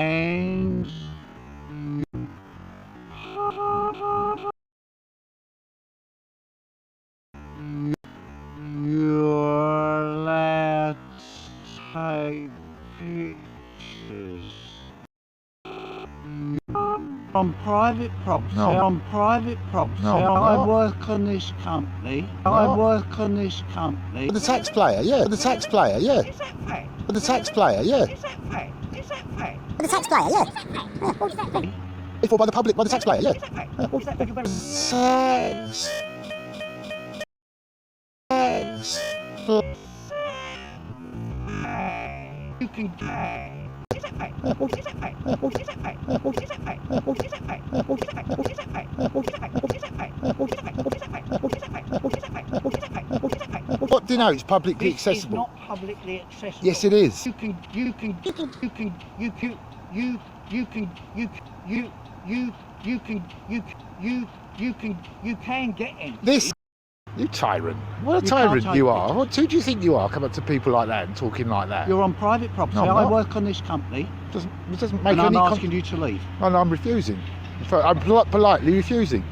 land. You're allowed to take pictures. On private property, No. on private property, No, I no. work on this company, No. I work on this company. For the taxpayer, yeah. For the taxpayer, yeah. Is that fact? For the taxpayer, yeah. Is that fact? Is that fact? The taxpayer, yeah. Paid for by the public, by the taxpayer, yeah. Is that fact? Is that fact? Tax. Tax. You can pay. Is that fact? Is that fact? Is that fact? Is that fact? Is that fact? Is that fact? Is that fact? Is that fact? Is that fact? Is that fact? Is that fact? Is that fact? What denotes publicly This is accessible? not publicly accessible. Yes, it is. You can get in. This. You tyrant. What a You tyrant can't you take are. Who do you think you are, coming up to people like that and talking like that? You're on private property. No, I'm I not. work on this company, It doesn't make and I'm any asking you to leave. No, I'm refusing. In fact, I'm politely refusing.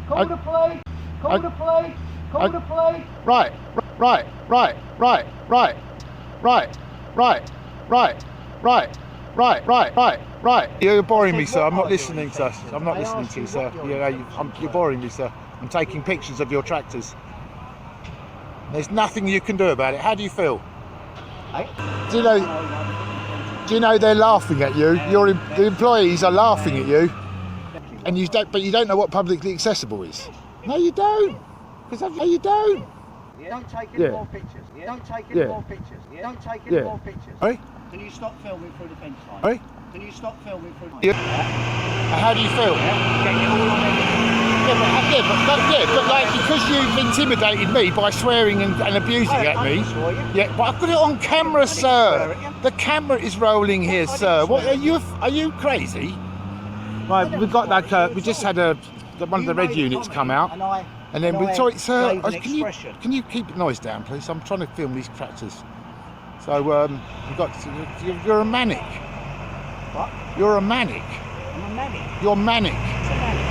Call the police. Call the police. Call the police. Right. You're boring me, sir. I'm not listening, sir. I'm not listening to you, sir. You're boring me, sir. I'm taking pictures of your tractors. There's nothing you can do about it. How do you feel? Do you know they're laughing at you? The employees are laughing at you, and but you don't know what publicly accessible is. No, you don't. No, you don't. You don't take any more pictures. You don't take any more pictures. You don't take any more pictures. Sorry? Can you stop filming through the fence line? Sorry? Can you stop filming through the Yeah. How do you feel? Get it all on But like because you've intimidated me by swearing and abusing at me. Yeah, but I've got it on camera, sir. The camera is rolling here, sir. What are you crazy? Right, we've got that. We just had one of the red units come out, and then we. Sorry, sir. Can you keep the noise down, please? I'm trying to film these tractors. So you're a manic. What? You're a manic. I'm a manic. You're manic. What's a manic?